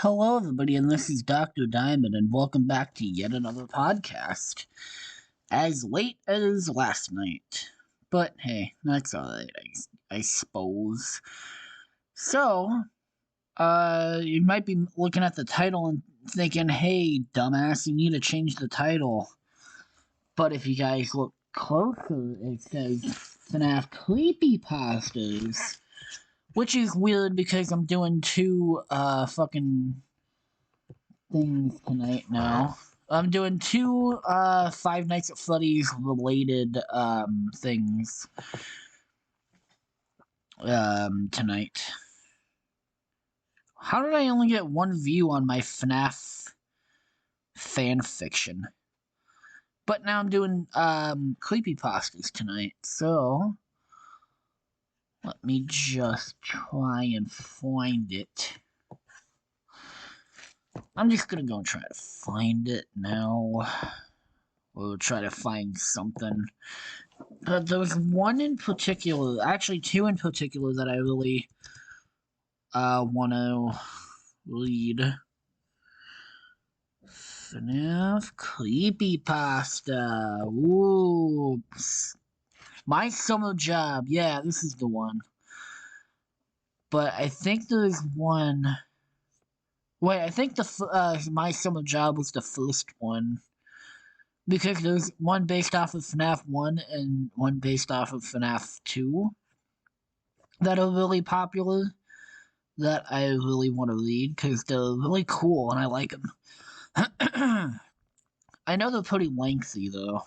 Hello, everybody, and this is Dr. Diamond, and welcome back to yet another podcast. As late as last night. But hey, that's alright, I suppose. So, you might be looking at the title and thinking, hey, dumbass, you need to change the title. But if you guys look closer, it says FNAF Creepypastas. Which is weird because I'm doing two, fucking things tonight now. I'm doing two, Five Nights at Freddy's related, things, tonight. How did I only get one view on my FNAF fanfiction? But now I'm doing, creepypastas tonight, so let me just try and find it. I'm just gonna go and try to find it now. We'll try to find something. But there was one in particular, actually two in particular, that I really, want to read. FNAF Creepypasta. Whoops. My Summer Job. Yeah, this is the one. But I think there's one... Wait, I think the My Summer Job was the first one. Because there's one based off of FNAF 1 and one based off of FNAF 2 that are really popular, that I really want to read, because they're really cool and I like them. I know they're pretty lengthy, though.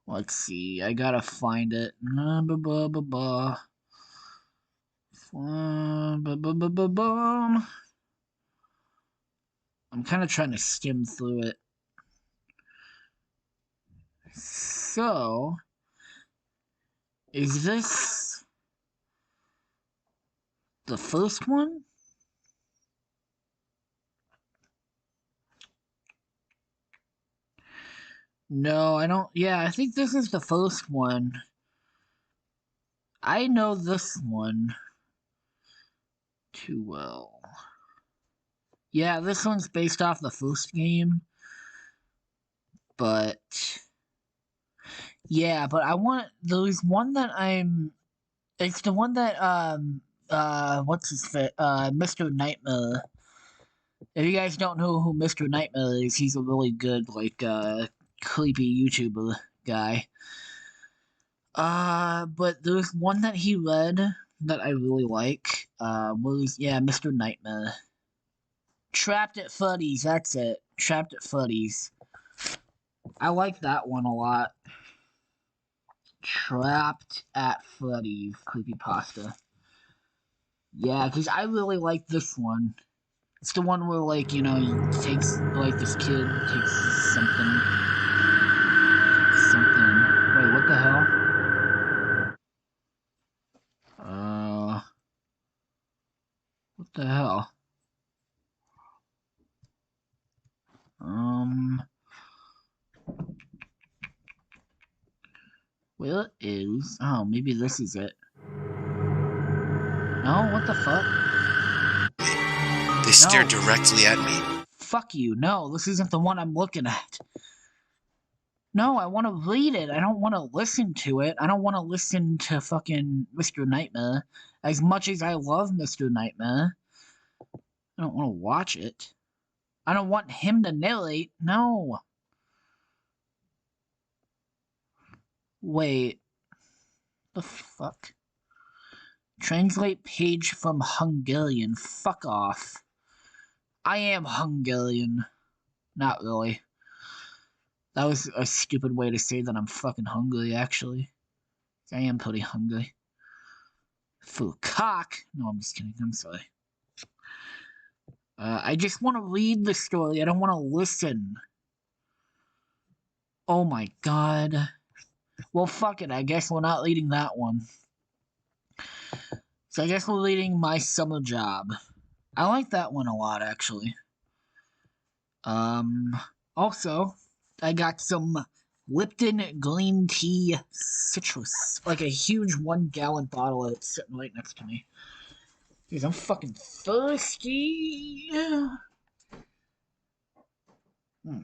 Let's see, I gotta find it. I'm kind of trying to skim through it. So, is this the first one? No, I don't. Yeah, I think this is the first one. I know this one too well. Yeah, this one's based off the first game. But yeah, but I want, there's one that it's the one that what's his fit? Mr. Nightmare. If you guys don't know who Mr. Nightmare is, he's a really good, like, creepy YouTuber guy. But there's one that he read that I really like. Yeah, Mr. Nightmare. Trapped at Freddy's, that's it. Trapped at Freddy's. I like that one a lot. Trapped at Freddy's creepypasta. Yeah, because I really like this one. It's the one where, like, you know, he takes, like, this kid takes something. Wait, what the hell? What the hell? Where is... Oh, maybe this is it. No, what the fuck? They stared directly at me. Fuck you, no, this isn't the one I'm looking at. No, I want to read it. I don't want to listen to it. I don't want to listen to fucking Mr. Nightmare. As much as I love Mr. Nightmare, I don't want to watch it. I don't want him to narrate. No. Wait. The fuck? Translate page from Hungarian. Fuck off. I am Hungarian. Not really. That was a stupid way to say that I'm fucking hungry, actually. I am pretty hungry. For cock? No, I'm just kidding. I'm sorry. I just want to read the story. I don't want to listen. Oh my god. Well, fuck it. I guess we're not reading that one. So I guess we're reading My Summer Job. I like that one a lot, actually. Also, I got some Lipton green tea citrus. Like a huge 1 gallon bottle that's sitting right next to me. Dude, I'm fucking thirsty. Hmm.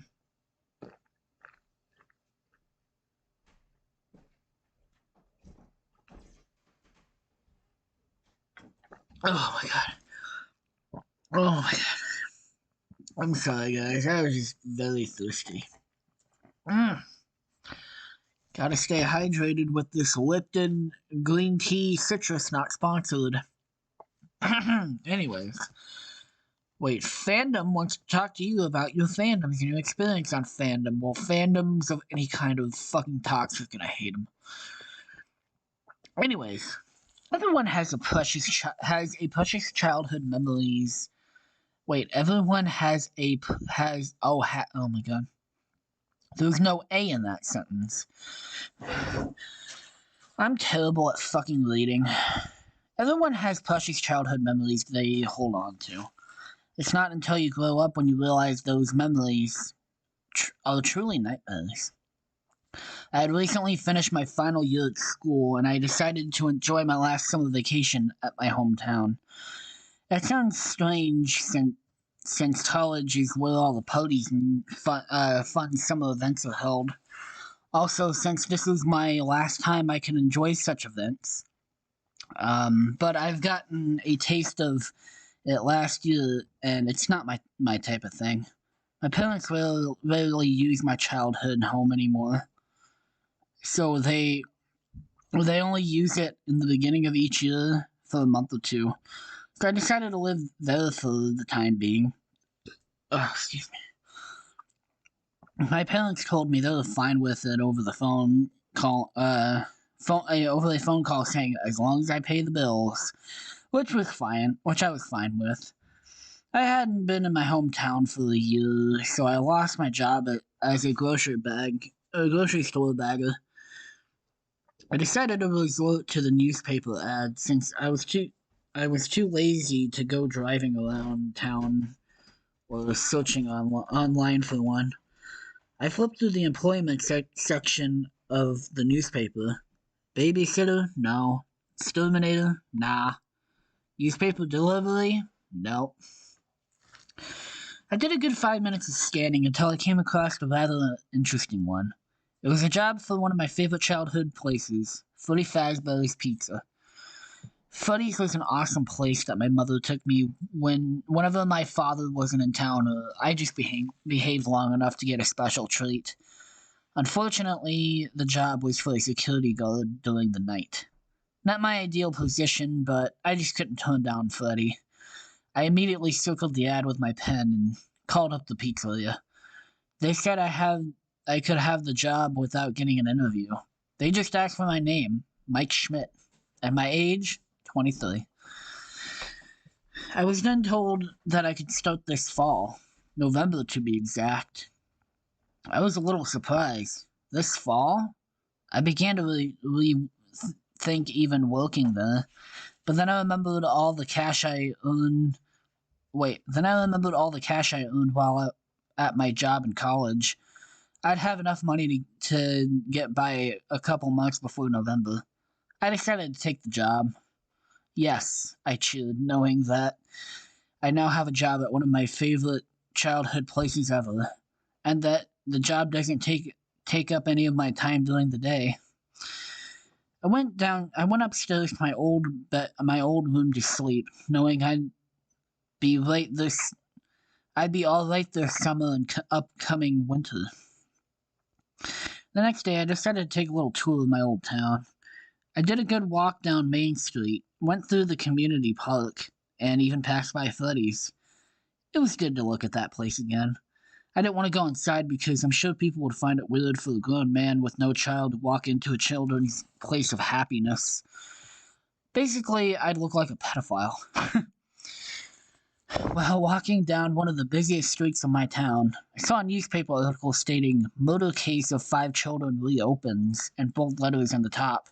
Oh my god. Oh my god. I'm sorry, guys. I was just very thirsty. Mm. Gotta stay hydrated with this Lipton green tea citrus, not sponsored. Anyways. Wait, fandom wants to talk to you about your fandoms and your experience on fandom. Well, fandoms of any kind of fucking toxic, and I hate them. Anyways, everyone has a precious childhood memories. Wait, everyone has oh my god. There's no A in that sentence. I'm terrible at fucking reading. Everyone has precious childhood memories they hold on to. It's not until you grow up when you realize those memories are truly nightmares. I had recently finished my final year at school, and I decided to enjoy my last summer vacation at my hometown. That sounds strange since college is where all the parties and fun summer events are held. Also, since this is my last time I can enjoy such events. But I've gotten a taste of it last year, and it's not my type of thing. My parents rarely use my childhood home anymore, so they only use it in the beginning of each year for a month or two. So I decided to live there for the time being. Excuse me. My parents told me they were fine with it over the phone call. Over the phone call, saying as long as I pay the bills, which I was fine with. I hadn't been in my hometown for a year, so I lost my job as a grocery store bagger. I decided to resort to the newspaper ad since I was too lazy to go driving around town or searching online for one. I flipped through the employment section of the newspaper. Babysitter? No. Exterminator? Nah. Newspaper delivery? No. I did a good 5 minutes of scanning until I came across a rather interesting one. It was a job for one of my favorite childhood places, Freddy Fazbear's Pizza. Freddy's was an awesome place that my mother took me whenever my father wasn't in town or I just behaved long enough to get a special treat. Unfortunately, the job was for a security guard during the night. Not my ideal position, but I just couldn't turn down Freddy. I immediately circled the ad with my pen and called up the pizzeria. They said I could have the job without getting an interview. They just asked for my name, Mike Schmidt, and my age, 23. I was then told that I could start this fall, November to be exact. I was a little surprised. This fall? I began to think even working there, but then I remembered all the cash I earned. Then I remembered all the cash I earned while at my job in college. I'd have enough money to get by a couple months before November. I decided to take the job. Yes, I cheered, knowing that I now have a job at one of my favorite childhood places ever, and that the job doesn't take up any of my time during the day. I went upstairs to my old room to sleep, knowing be right this I'd be all right this summer and upcoming winter. The next day, I decided to take a little tour of my old town. I did a good walk down Main Street, went through the community park, and even passed by Freddy's. It was good to look at that place again. I didn't want to go inside because I'm sure people would find it weird for a grown man with no child to walk into a children's place of happiness. Basically, I'd look like a pedophile. While walking down one of the busiest streets of my town, I saw a newspaper article stating murder case of 5 children reopens in bold letters on the top.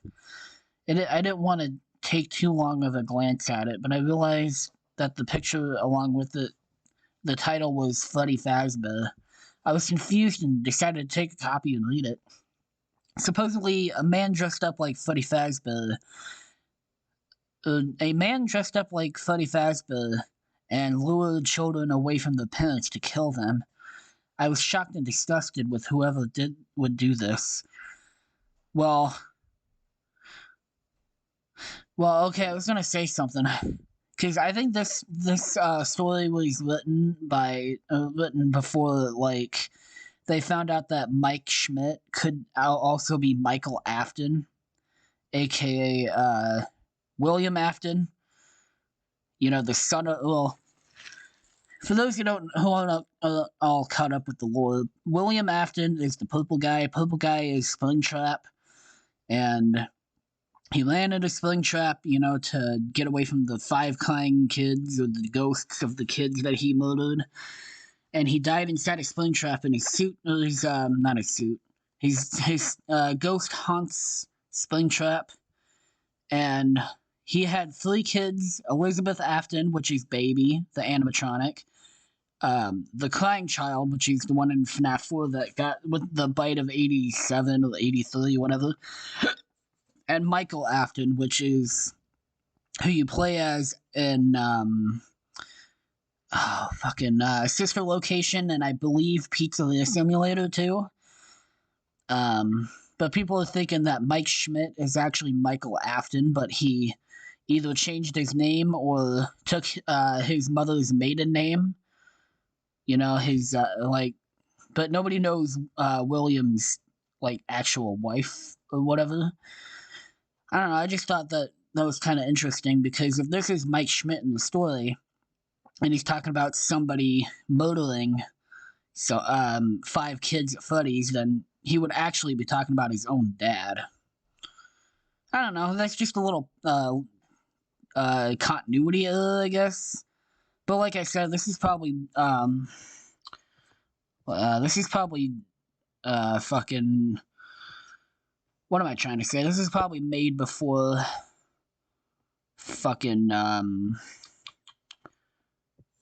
I didn't want to take too long of a glance at it, but I realized that the picture along with the title was Freddy Fazbear. I was confused and decided to take a copy and read it. Supposedly, a man dressed up like Freddy Fazbear and lured children away from their parents to kill them. I was shocked and disgusted with whoever would do this. Well, okay, I was gonna say something, because I think this story was written before, like, they found out that Mike Schmidt could also be Michael Afton, aka William Afton. You know, the son of, well, for those who aren't all caught up with the lore, William Afton is the purple guy. Purple guy is Springtrap, and he landed a Springtrap, to get away from the 5 crying kids, or the ghosts of the kids that he murdered. And he died inside a Springtrap in his suit, or his, not his suit. His ghost haunts Springtrap, and he had 3 kids: Elizabeth Afton, which is Baby, the animatronic, the crying child, which is the one in FNAF 4 that got with the bite of 87 or 83, whatever, and Michael Afton, which is who you play as in Sister Location, and I believe Pizzeria Simulator too. But people are thinking that Mike Schmidt is actually Michael Afton, but he either changed his name or took his mother's maiden name. His but nobody knows William's actual wife or whatever. I don't know. I just thought that was kind of interesting, because if this is Mike Schmidt in the story, and he's talking about somebody murdering 5 kids at Freddy's, then he would actually be talking about his own dad. I don't know. That's just a little continuity error, I guess. But like I said, this is probably fucking. What am I trying to say? This is probably made before fucking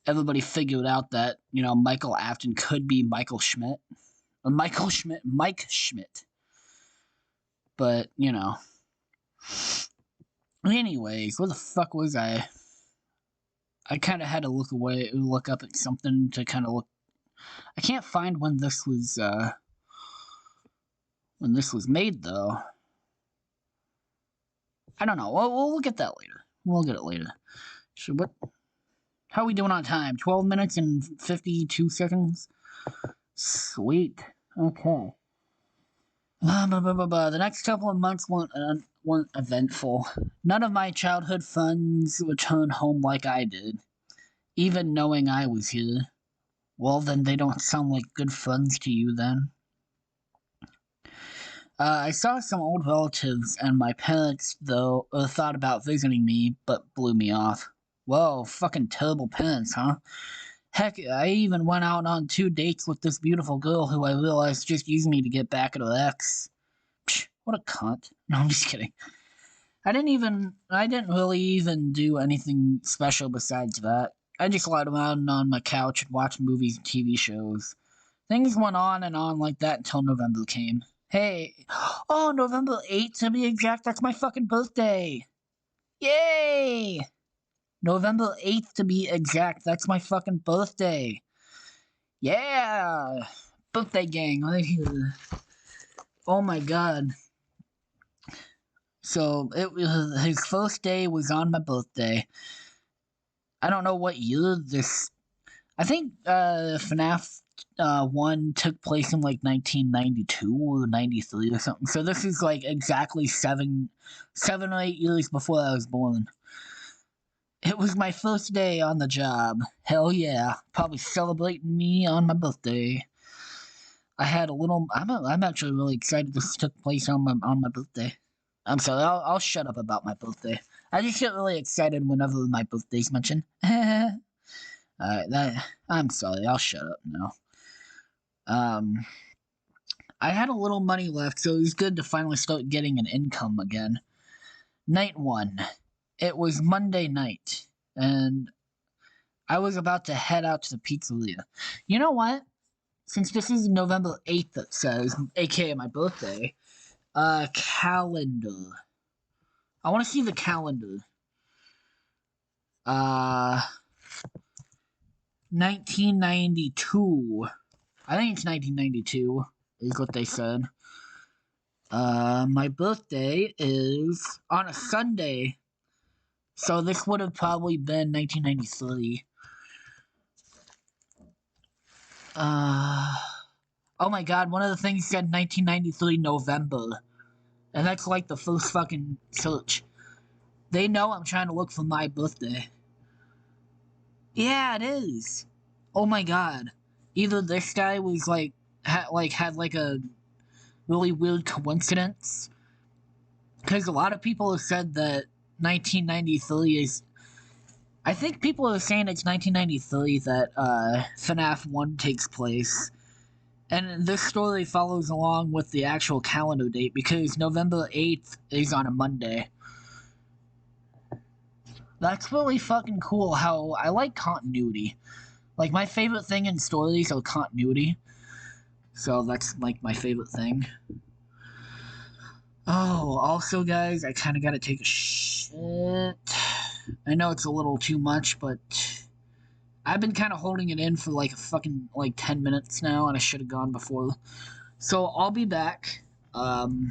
everybody figured out that, Michael Afton could be Michael Schmidt. Or Mike Schmidt. But, Anyways, where the fuck was I? I kind of had to look up at something to kind of look. I can't find when this was made, though. I don't know. We'll get that later. We'll get it later. So what? How are we doing on time? 12 minutes and 52 seconds? Sweet. Okay. The next couple of months weren't eventful. None of my childhood friends returned home like I did, even knowing I was here. Well, then they don't sound like good friends to you, then. I saw some old relatives, and my parents, though, thought about visiting me, but blew me off. Whoa, fucking terrible parents, huh? Heck, I even went out on 2 dates with this beautiful girl who I realized just used me to get back at her ex. Psh, what a cunt. No, I'm just kidding. I didn't really even do anything special besides that. I just lied around on my couch and watched movies and TV shows. Things went on and on like that until November came. Hey, oh, November 8th to be exact, that's my fucking birthday! Yay! November 8th to be exact, that's my fucking birthday! Yeah! Birthday gang, right here. Oh my god. So, his first day was on my birthday. I don't know what year this. I think FNAF 1 took place in 1992 or 93 or something. So this is exactly 7 or 8 years before I was born. It was my first day on the job. Hell yeah. Probably celebrating me on my birthday. I had a little. I'm actually really excited this took place on my birthday. I'm sorry. I'll shut up about my birthday. I just get really excited whenever my birthday's mentioned. Alright, I'm sorry. I'll shut up now. I had a little money left, so it was good to finally start getting an income again. Night 1. It was Monday night, and I was about to head out to the pizzeria. You know what? since this is November 8th, it says, aka my birthday, calendar. I want to see the calendar. 1992. I think it's 1992, is what they said. My birthday is on a Sunday, so this would have probably been 1993. Oh my god, one of the things said 1993 November. And that's like the first fucking search. They know I'm trying to look for my birthday. Yeah, it is. Oh my god. Either this guy was like, had a really weird coincidence. Because a lot of people have said that 1993 is... I think people are saying it's 1993 that FNAF 1 takes place. And this story follows along with the actual calendar date because November 8th is on a Monday. That's really fucking cool how I like continuity. Like, my favorite thing in stories are continuity. So that's, like, my favorite thing. Oh, also, guys, I kind of gotta take a shit. I know it's a little too much, but... I've been kind of holding it in for like a fucking 10 minutes now, and I should have gone before. So I'll be back. God,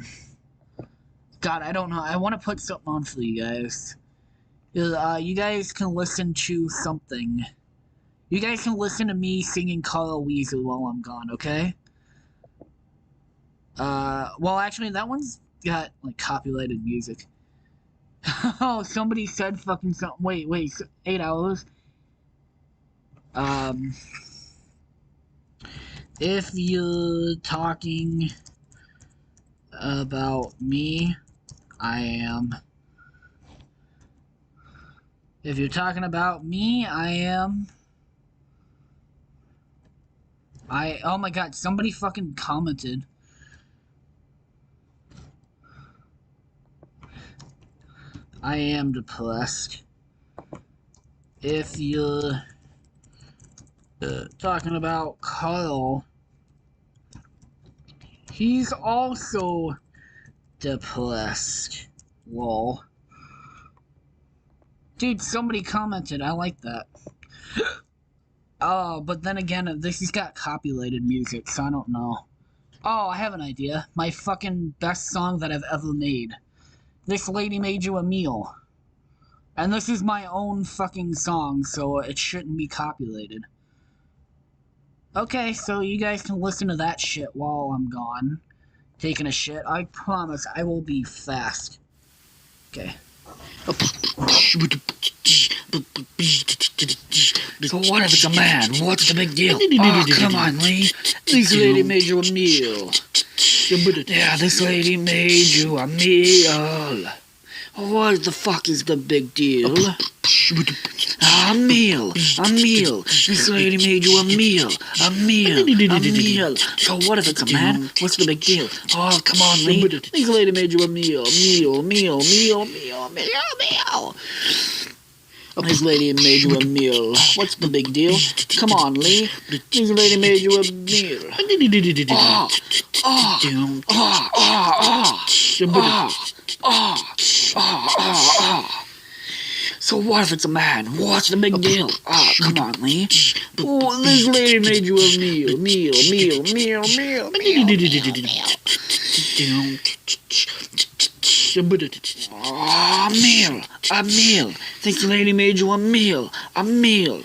I don't know. I want to put something on for you guys. You guys can listen to something. You guys can listen to me singing Carl Weezer while I'm gone, okay? Well, actually, that one's got like copyrighted music. Oh, somebody said fucking something. Wait, 8 hours. If you're talking about me, I am. If you're talking about me, I am. Oh my god, somebody fucking commented. I am depressed. If you're talking about Carl, he's also depressed. Lol. Dude, somebody commented. I like that. Oh, but then again, this has got copyrighted music, so I don't know. Oh, I have an idea. My fucking best song that I've ever made. This Lady Made You a Meal. And this is my own fucking song, so it shouldn't be copyrighted. Okay, so you guys can listen to that shit while I'm gone. Taking a shit. I promise I will be fast. Okay. So what if it's a man? What's the big deal? Oh, come on, Lee. This lady made you a meal. Yeah, this lady made you a meal. What the fuck is the big deal? A meal. This lady made you a meal. A meal. So what if it's a man? What's the big deal? Oh, come on, Lee. This lady made you a meal. This lady made you a meal. What's the big deal? Come on, Lee. This lady made you a meal. So what if it's a man? What's the big deal? Oh, come on, Lee. Oh, this lady made you a meal. A meal. This lady made you a meal. A meal.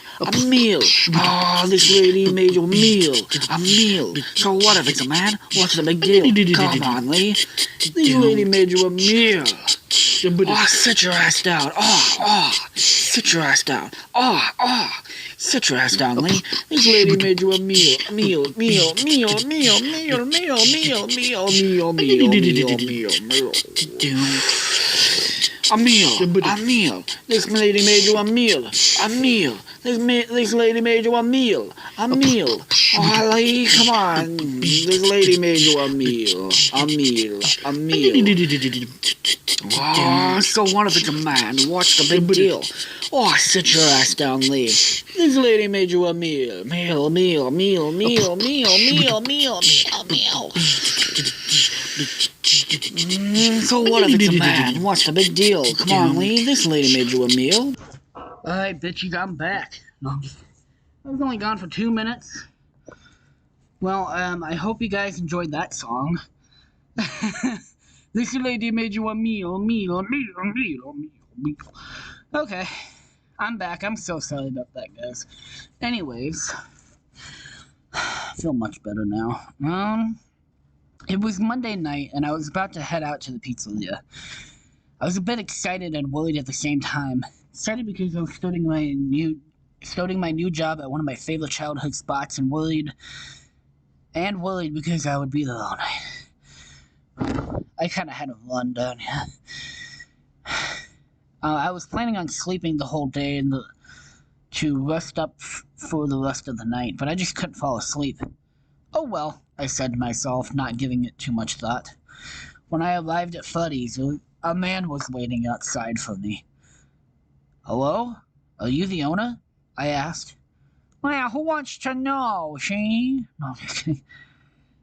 Oh, this lady made you a meal. A meal. So what if it's a man? What's the big deal? Come on, Lee. This lady made you a meal. Oh, sit your ass down. Sit your ass down. Sit your ass down, Lee. This lady made you a meal. A meal. This lady made you a meal. This lady made you a meal. A meal. Oh, Holly, come on. This lady made you a meal. A meal. Oh, so what if it's a man? What's the big deal? Oh, sit your ass down, Lee. This lady made you a meal. Meal. So what if it's a man? What's the big deal? Come on, Lee. This lady made you a meal. Alright, bitches, I'm back. I was only gone for 2 minutes. Well, I hope you guys enjoyed that song. This lady made you a meal. Okay, I'm back. I'm so sorry about that, guys. Anyways, I feel much better now. It was Monday night, and I was about to head out to the pizzeria. I was a bit excited and worried at the same time. Excited because I was starting my new job at one of my favorite childhood spots, and worried because I would be there all night. I kind of had a run down here. I was planning on sleeping the whole day to rest up for the rest of the night, but I just couldn't fall asleep. Oh well, I said to myself, not giving it too much thought. When I arrived at Freddy's, a man was waiting outside for me. Hello? Are you the owner? I asked. Well, who wants to know, she? No,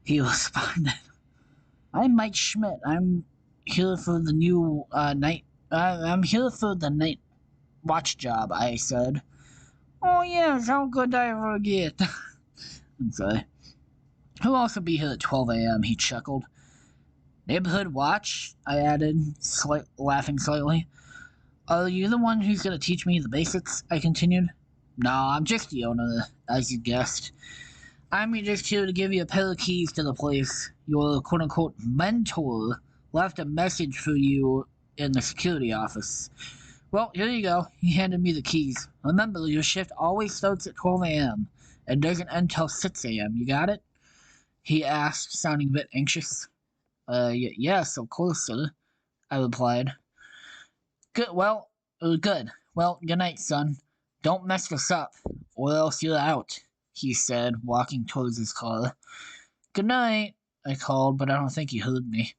he responded. I'm Mike Schmidt. I'm here for the new night. I'm here for the night watch job, I said. Oh yes, how could I forget? I'm sorry. He'll also be here at 12 a.m., he chuckled. Neighborhood watch? I added, laughing slightly. Are you the one who's going to teach me the basics? I continued. No, I'm just the owner, as you guessed. I'm just here to give you a pair of keys to the place. Your quote-unquote mentor left a message for you in the security office. Well, here you go. He handed me the keys. Remember, your shift always starts at 12 a.m. and doesn't end till 6 a.m. You got it? He asked, sounding a bit anxious. Yes, of course, sir, I replied. Good. Well, good night, son. Don't mess this up, or else you're out, he said, walking towards his car. Good night, I called, but I don't think he heard me.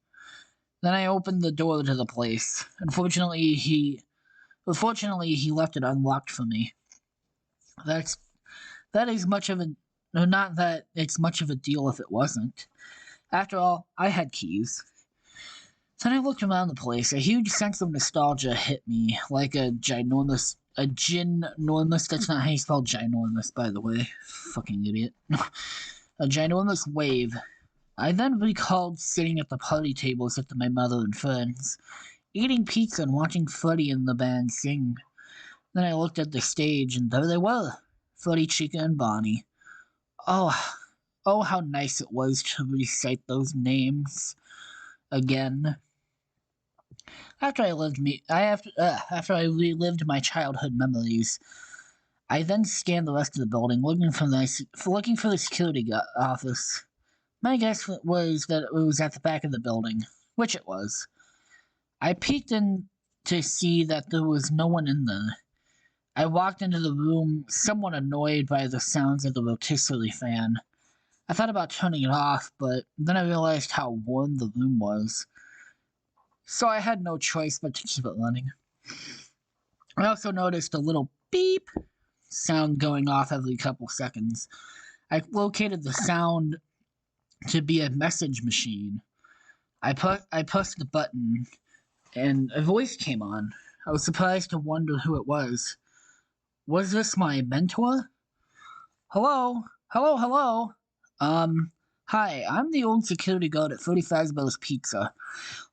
Then I opened the door to the place. Unfortunately, he left it unlocked for me. That is much of a not that it's much of a deal if it wasn't. After all, I had keys. Then I looked around the place. A huge sense of nostalgia hit me, like a ginormous. That's not how you spell ginormous, by the way. Fucking idiot. A ginormous wave. I then recalled sitting at the party tables with my mother and friends, eating pizza and watching Freddy and the band sing. Then I looked at the stage, and there they were, Freddy, Chica, and Bonnie. Oh, how nice it was to recite those names again. After I relived my childhood memories, I then scanned the rest of the building, looking for the security office. My guess was that it was at the back of the building, which it was. I peeked in to see that there was no one in there. I walked into the room, somewhat annoyed by the sounds of the rotisserie fan. I thought about turning it off, but then I realized how warm the room was. So I had no choice but to keep it running. I also noticed a little beep sound going off every couple seconds. I located the sound to be a message machine. I pressed the button, and a voice came on. I was surprised to wonder who it was. Was this my mentor? Hello? Hello? Hi, I'm the old security guard at 35 Bell's Pizza.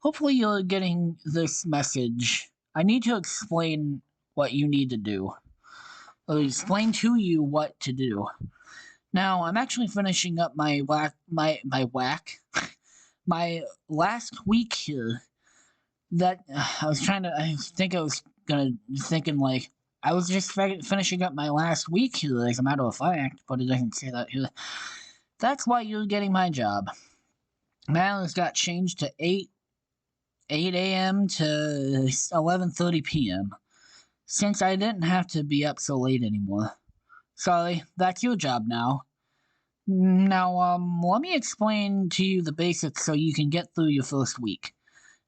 Hopefully you're getting this message. I need to explain what you need to do. Or explain to you what to do. Now, I'm actually finishing up my last week here. That, I was just finishing up my last week here, as a matter of fact, but it doesn't say that here. That's why you're getting my job. My hours got changed to 8 8 a.m. to 11:30 p.m. since I didn't have to be up so late anymore. Sorry, that's your job now. Now, let me explain to you the basics so you can get through your first week.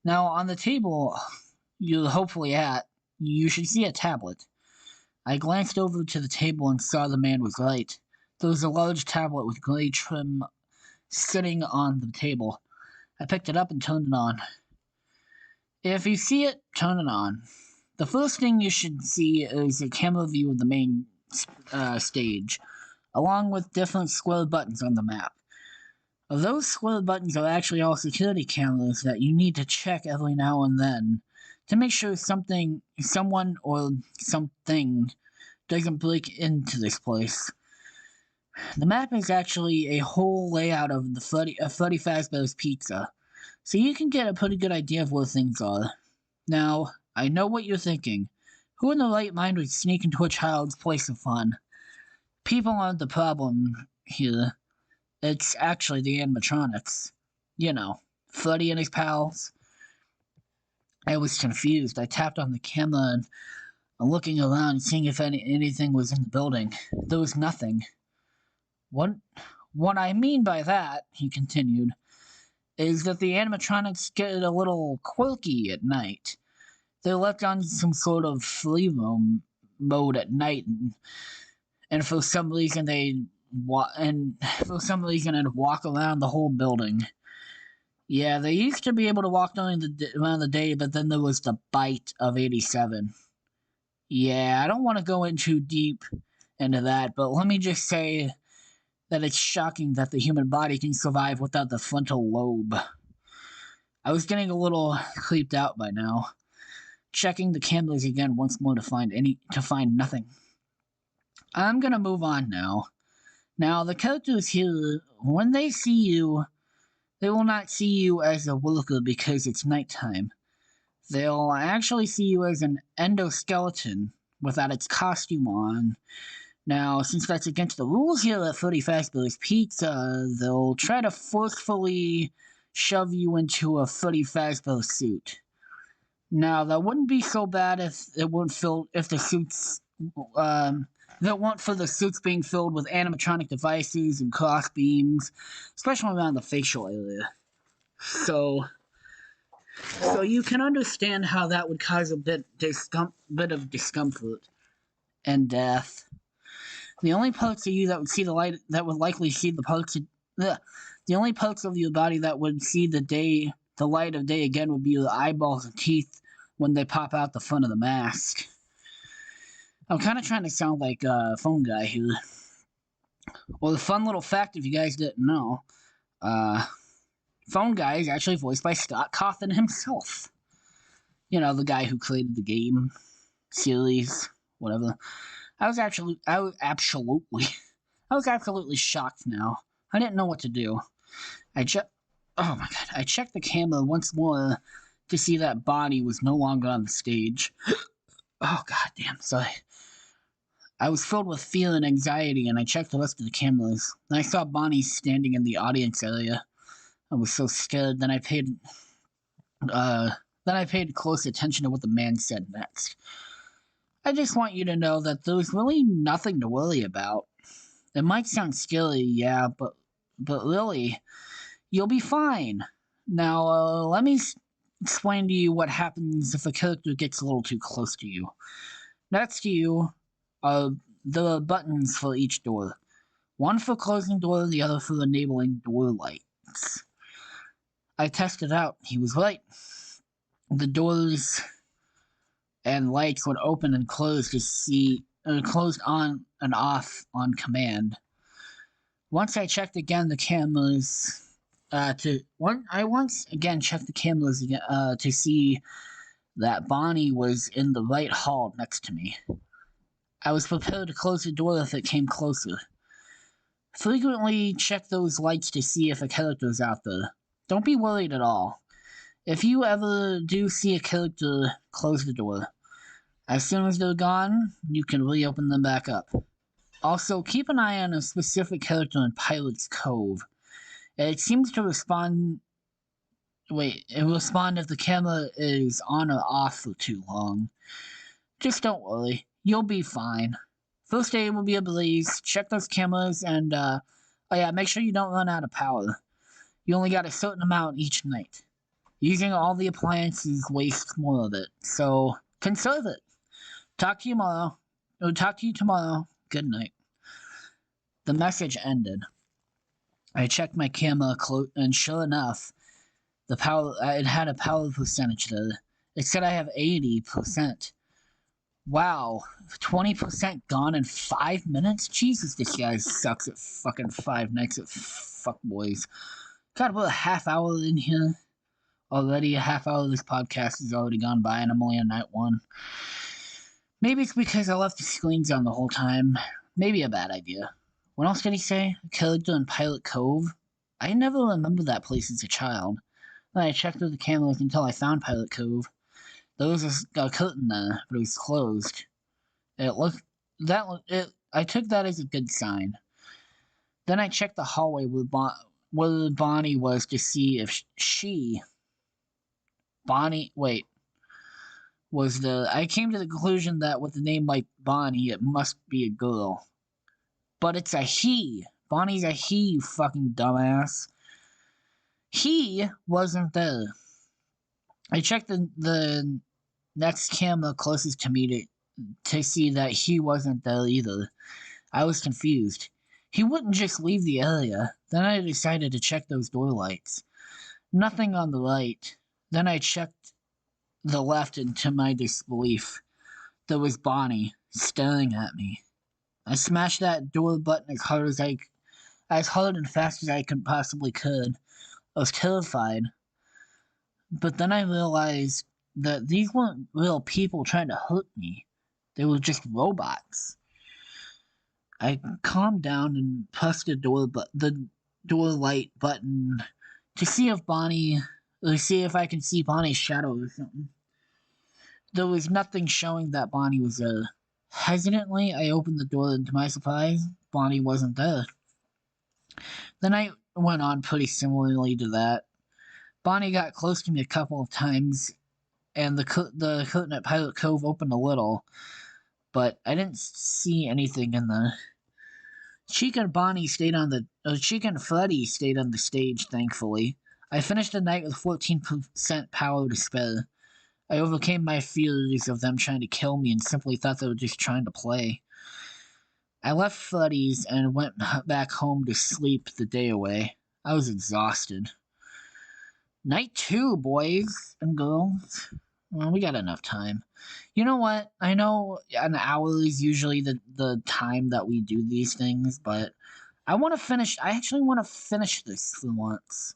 Now, on the table you're hopefully at, you should see a tablet. I glanced over to the table and saw the man was right. There was a large tablet with gray trim sitting on the table. I picked it up and turned it on. If you see it, turn it on. The first thing you should see is a camera view of the main stage, along with different square buttons on the map. Those square buttons are actually all security cameras that you need to check every now and then to make sure someone, or something doesn't break into this place. The map is actually a whole layout of the Freddy Fazbear's Pizza, so you can get a pretty good idea of where things are. Now, I know what you're thinking. Who in their right mind would sneak into a child's place of fun? People aren't the problem here. It's actually the animatronics. You know, Freddy and his pals. I was confused. I tapped on the camera and looking around, seeing if anything was in the building. There was nothing. What I mean by that, he continued, is that the animatronics get a little quirky at night. They're left on some sort of free roam mode at night, and for some reason they'd walk around the whole building. Yeah, they used to be able to walk around the day, but then there was the bite of 87. Yeah, I don't want to go in too deep into that, but let me just say that it's shocking that the human body can survive without the frontal lobe. I was getting a little creeped out by now, checking the cameras again once more to find nothing. I'm gonna move on now. Now, the characters here, when they see you, they will not see you as a worker because it's nighttime. They'll actually see you as an endoskeleton without its costume on. Now, since that's against the rules here at Freddy Fazbear's Pizza, they'll try to forcefully shove you into a Freddy Fazbear suit. Now, that wouldn't be so bad if it weren't filled, if the suits, that weren't for the suits being filled with animatronic devices and cross beams, especially around the facial area. So you can understand how that would cause a bit of discomfort and death. The only parts of you that would see the light, that would likely see the only parts of your body that would see the light of day again would be your eyeballs and teeth when they pop out the front of the mask. I'm kind of trying to sound like a phone guy here. Well, the fun little fact, if you guys didn't know, phone guy is actually voiced by Scott Cawthon himself. You know, the guy who created the game, series, whatever. I was absolutely shocked now. I didn't know what to do. Oh my god, I checked the camera once more to see that Bonnie was no longer on the stage. Oh god damn, sorry. I was filled with fear and anxiety, and I checked the rest of the cameras. And I saw Bonnie standing in the audience area. I was so scared. Then I paid close attention to what the man said next. I just want you to know that there's really nothing to worry about. It might sound scary, yeah, but really, you'll be fine. Now, let me explain to you what happens if a character gets a little too close to you. Next to you are the buttons for each door. One for closing door, the other for enabling door lights. I tested out. He was right. The doors and lights would open and close closed on and off on command. Once I checked again the cameras, I once again checked the cameras again, to see that Bonnie was in the right hall next to me. I was prepared to close the door if it came closer. Frequently check those lights to see if a character's out there. Don't be worried at all. If you ever do see a character, close the door. As soon as they're gone, you can reopen them back up. Also, keep an eye on a specific character in Pilot's Cove. It seems to respond Wait, it will respond if the camera is on or off for too long. Just don't worry. You'll be fine. First day will be a breeze. Check those cameras and, oh yeah, make sure you don't run out of power. You only got a certain amount each night. Using all the appliances wastes more of it, so conserve it. Talk to you tomorrow. Talk to you tomorrow. Good night. The message ended. I checked my camera and sure enough, it had a power percentage there. It said I have 80%. Wow, 20% gone in 5 minutes? Jesus, this guy sucks at fucking Five Nights at Fuck Boys. Got about a half hour in here already. A half hour of this podcast has already gone by, and I'm only on night one. Maybe it's because I left the screens on the whole time. Maybe a bad idea. What else did he say? A character in Pilot Cove? I never remembered that place as a child. Then I checked through the cameras until I found Pilot Cove. There was a curtain there, but it was closed. I took that as a good sign. Then I checked the hallway where Bonnie was to see if I came to the conclusion that with a name like Bonnie, it must be a girl. But it's a he. Bonnie's a he, you fucking dumbass. He wasn't there. I checked the next camera closest to me to see that he wasn't there either. I was confused. He wouldn't just leave the area. Then I decided to check those door lights. Nothing on the right. Then I checked the left, and to my disbelief, there was Bonnie staring at me. I smashed that door button as hard and fast as I possibly could. I was terrified. But then I realized that these weren't real people trying to hurt me. They were just robots. I calmed down and pressed the door light button to see if I can see Bonnie's shadow or something. There was nothing showing that Bonnie was there. Hesitantly, I opened the door, and to my surprise, Bonnie wasn't there. The night went on pretty similarly to that. Bonnie got close to me a couple of times, and the curtain at Pilot Cove opened a little, but I didn't see anything in the. Chica and Freddy stayed on the stage, thankfully. I finished the night with 14% power to spare. I overcame my fears of them trying to kill me and simply thought they were just trying to play. I left Freddy's and went back home to sleep the day away. I was exhausted. Night 2, boys and girls. Well, we got enough time. You know what? I know an hour is usually the time that we do these things, but I actually want to finish this for once.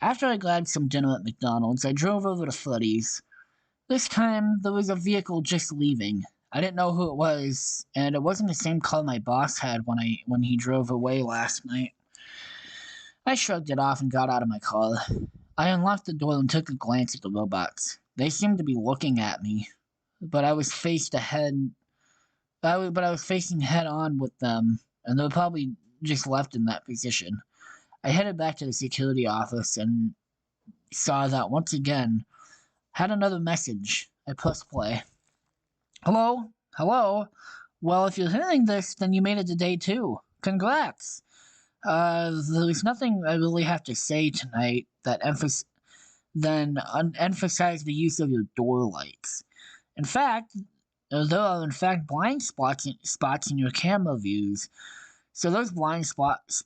After I grabbed some dinner at McDonald's, I drove over to Freddy's. This time, there was a vehicle just leaving. I didn't know who it was, and it wasn't the same car my boss had when he drove away last night. I shrugged it off and got out of my car. I unlocked the door and took a glance at the robots. They seemed to be looking at me, but I was facing head on with them, and they were probably just left in that position. I headed back to the security office and saw that once again had another message. I pressed play. Hello? Hello? Well, if you're hearing this, then you made it to day 2. Congrats! There's nothing I really have to say tonight that emphasize the use of your door lights. In fact, there are in fact blind spots in your camera views. So those blind spots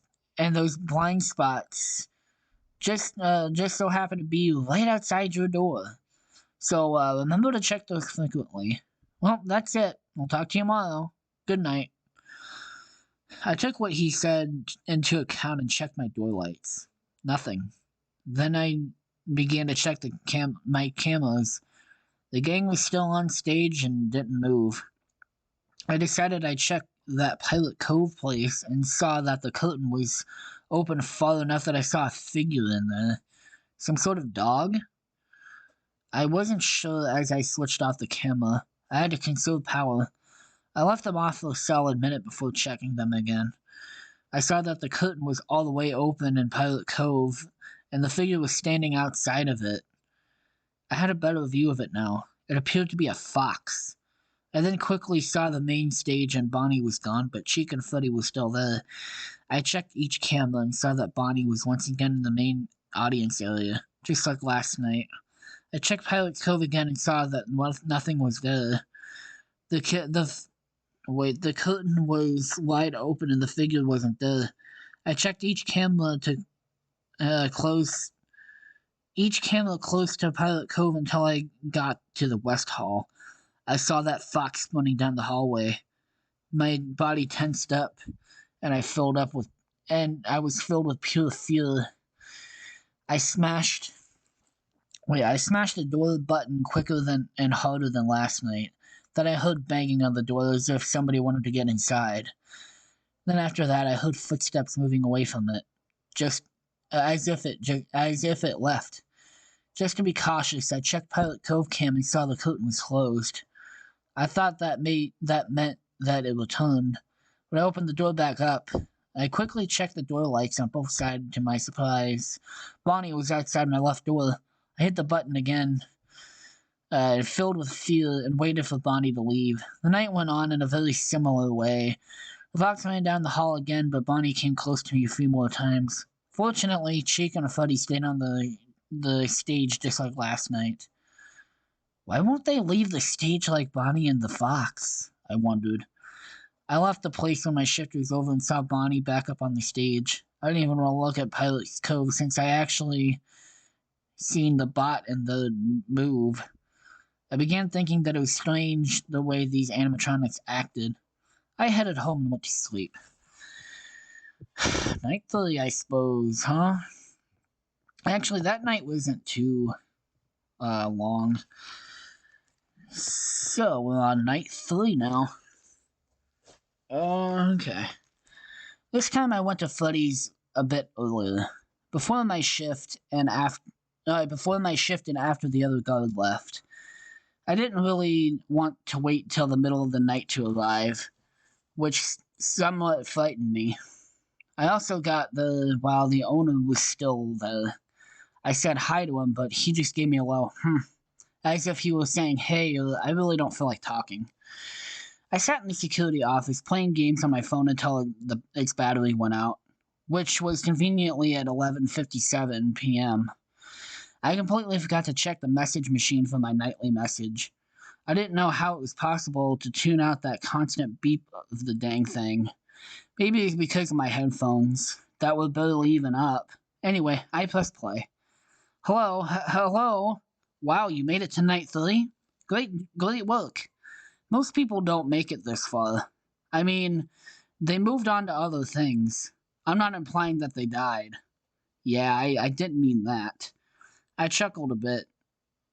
just so happen to be right outside your door. So remember to check those frequently. Well, that's it. I'll talk to you tomorrow. Good night. I took what he said into account and checked my door lights. Nothing. Then I began to check my cameras. The gang was still on stage and didn't move. I decided I'd check that Pilot Cove place and saw that the curtain was open far enough that I saw a figure in there. Some sort of dog? I wasn't sure as I switched off the camera. I had to conserve power. I left them off for a solid minute before checking them again. I saw that the curtain was all the way open in Pilot Cove, and the figure was standing outside of it. I had a better view of it now. It appeared to be a fox. I then quickly saw the main stage and Bonnie was gone, but Cheek and Freddy was still there. I checked each camera and saw that Bonnie was once again in the main audience area, just like last night. I checked Pilot's Cove again and saw that nothing was there. The curtain was wide open and the figure wasn't there. I checked each camera close to Pilot Cove until I got to the West Hall. I saw that fox spinning down the hallway. My body tensed up, and I was filled with pure fear. I smashed the door button quicker and harder than last night. Then I heard banging on the door as if somebody wanted to get inside. Then after that, I heard footsteps moving away from it, just as if it left. Just to be cautious, I checked Pilot Cove cam and saw the curtain was closed. I thought that meant that it returned. When I opened the door back up, I quickly checked the door lights on both sides to my surprise. Bonnie was outside my left door. I hit the button again, filled with fear, and waited for Bonnie to leave. The night went on in a very similar way. The fox ran down the hall again, but Bonnie came close to me a few more times. Fortunately, Cheek and Freddy stayed on the stage just like last night. Why won't they leave the stage like Bonnie and the fox? I wondered. I left the place when my shift was over and saw Bonnie back up on the stage. I didn't even want to look at Pilot's Cove since I actually seen the bot and the move. I began thinking that it was strange the way these animatronics acted. I headed home and went to sleep. Night 3, I suppose, huh? Actually, that night wasn't too long. So, we're on night 3 now. Okay. This time I went to Freddy's a bit earlier. Before my shift and after the other guard left. I didn't really want to wait till the middle of the night to arrive, which somewhat frightened me. I also got while the owner was still there. I said hi to him, but he just gave me a low as if he was saying, hey, I really don't feel like talking. I sat in the security office playing games on my phone until its battery went out, which was conveniently at 11:57 p.m. I completely forgot to check the message machine for my nightly message. I didn't know how it was possible to tune out that constant beep of the dang thing. Maybe it's because of my headphones that were barely even up. Anyway, I pressed play. Hello? Wow, you made it to night 3? Great work. Most people don't make it this far. I mean, they moved on to other things. I'm not implying that they died. Yeah, I didn't mean that. I chuckled a bit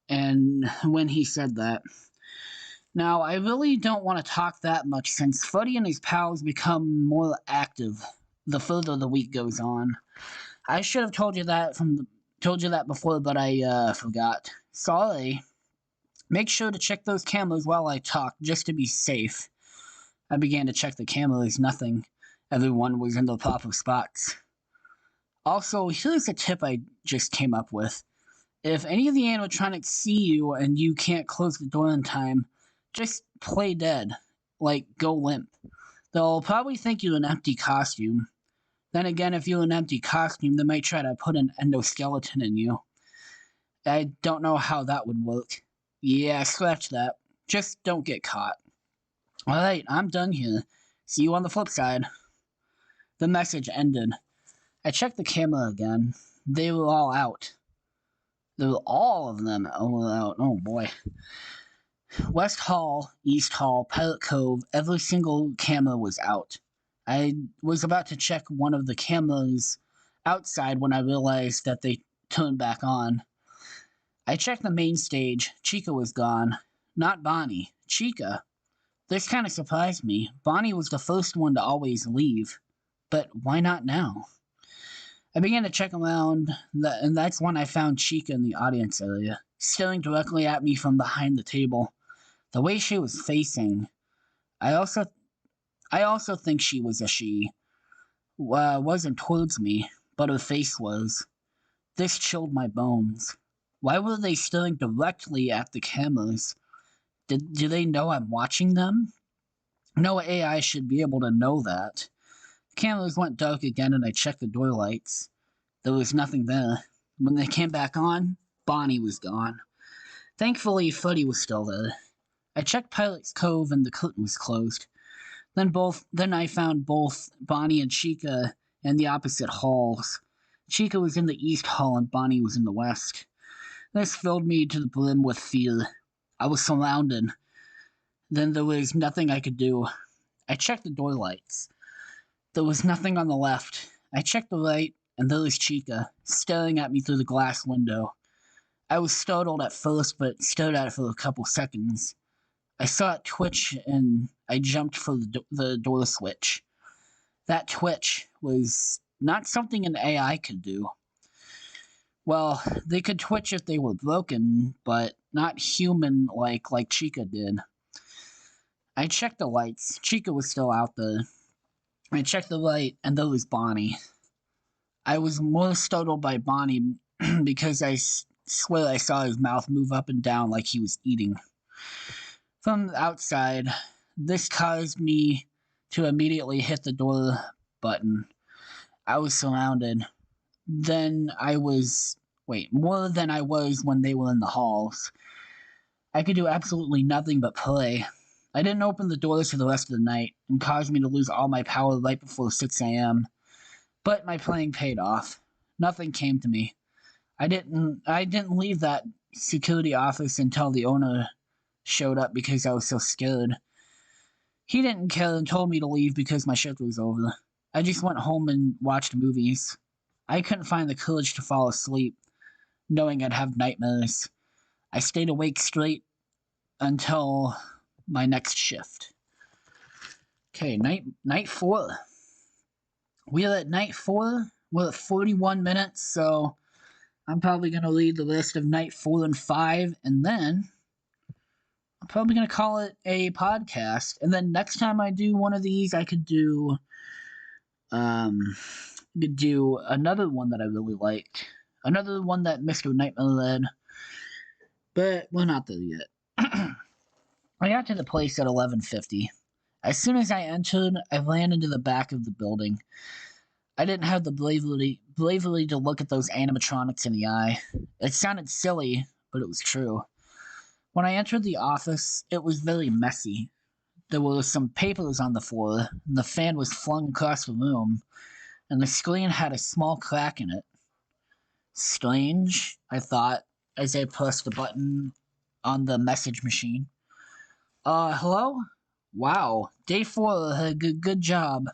and when he said that. Now, I really don't want to talk that much since Freddy and his pals become more active the further the week goes on. I should have told you that before, but I forgot. Sorry. Make sure to check those cameras while I talk, just to be safe. I began to check the cameras. Nothing. Everyone was in their proper spots. Also, here's a tip I just came up with. If any of the animatronics see you and you can't close the door in time, just play dead. Like, go limp. They'll probably think you're an empty costume. Then again, if you're an empty costume, they might try to put an endoskeleton in you. I don't know how that would work. Yeah, scratch that. Just don't get caught. Alright, I'm done here. See you on the flip side. The message ended. I checked the camera again. They were all out. All of them were out. Oh boy. West Hall, East Hall, Pilot Cove, every single camera was out. I was about to check one of the cameras outside when I realized that they turned back on. I checked the main stage. Chica was gone. Not Bonnie. Chica. This kind of surprised me. Bonnie was the first one to always leave. But why not now? I began to check around, and that's when I found Chica in the audience area, staring directly at me from behind the table. The way she was facing. I also think she was a she. Wasn't towards me, but her face was. This chilled my bones. Why were they staring directly at the cameras? Do they know I'm watching them? No AI should be able to know that. The cameras went dark again and I checked the door lights. There was nothing there. When they came back on, Bonnie was gone. Thankfully, Freddy was still there. I checked Pilot's Cove and the curtain was closed. Then I found both Bonnie and Chica in the opposite halls. Chica was in the east hall and Bonnie was in the west. This filled me to the brim with fear. I was surrounded. Then there was nothing I could do. I checked the door lights. There was nothing on the left. I checked the right, and there was Chica, staring at me through the glass window. I was startled at first, but stared at it for a couple seconds. I saw it twitch, and I jumped for the door switch. That twitch was not something an AI could do. Well, they could twitch if they were broken, but not human like Chica did. I checked the lights. Chica was still out there. I checked the light, and there was Bonnie. I was more startled by Bonnie because I swear I saw his mouth move up and down like he was eating. From the outside, this caused me to immediately hit the door button. I was surrounded. More than I was when they were in the halls. I could do absolutely nothing but play. I didn't open the doors for the rest of the night, and caused me to lose all my power right before 6 a.m. But my playing paid off. Nothing came to me. I didn't leave that security office until the owner showed up because I was so scared. He didn't care and told me to leave because my shift was over. I just went home and watched movies. I couldn't find the courage to fall asleep, knowing I'd have nightmares. I stayed awake straight until my next shift. Okay, night 4. We are at night 4. We're at 41 minutes, so I'm probably going to read the list of night 4 and 5, and then I'm probably going to call it a podcast. And then next time I do one of these, I could do another one that I really liked. Another one that Mr. Nightmare led. But we're not there yet. I got to the place at 11:50. As soon as I entered, I ran into the back of the building. I didn't have the bravery to look at those animatronics in the eye. It sounded silly, but it was true. When I entered the office, it was very messy. There were some papers on the floor, and the fan was flung across the room, and the screen had a small crack in it. Strange, I thought, as I pressed the button on the message machine. Hello? Wow, day 4, good job.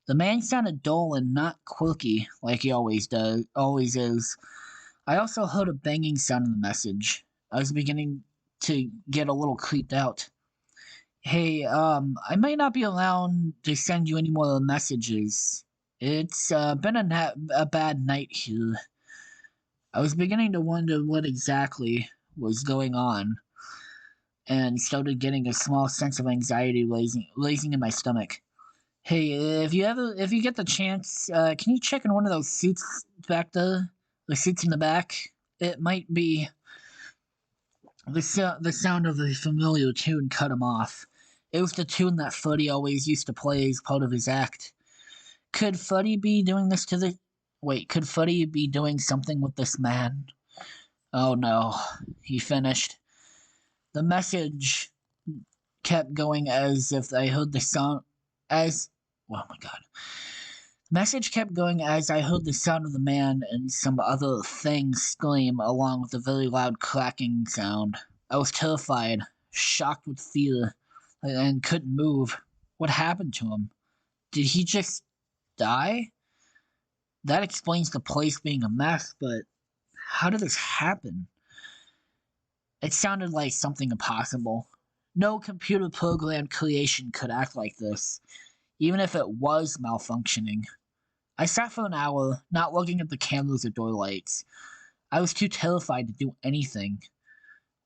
The man sounded dull and not quirky, like he always is. I also heard a banging sound in the message. I was beginning to get a little creeped out. Hey, I might not be around to send you any more messages. It's been a bad night here. I was beginning to wonder what exactly was going on, and started getting a small sense of anxiety raising in my stomach. Hey, if you get the chance, can you check in one of those suits back there? The suits in the back? It might be... The sound of a familiar tune cut him off. It was the tune that Freddy always used to play as part of his act. Could Freddy be doing this to the... Wait, could Freddy be doing something with this man? Oh no, he finished. The message kept going as if I heard the sound... Oh my god. Message kept going as I heard the sound of the man and some other thing scream along with a very loud clacking sound. I was terrified, shocked with fear, and couldn't move. What happened to him? Did he just die? That explains the place being a mess, but how did this happen? It sounded like something impossible. No computer programmed creation could act like this, even if it was malfunctioning. I sat for an hour, not looking at the cameras or door lights. I was too terrified to do anything.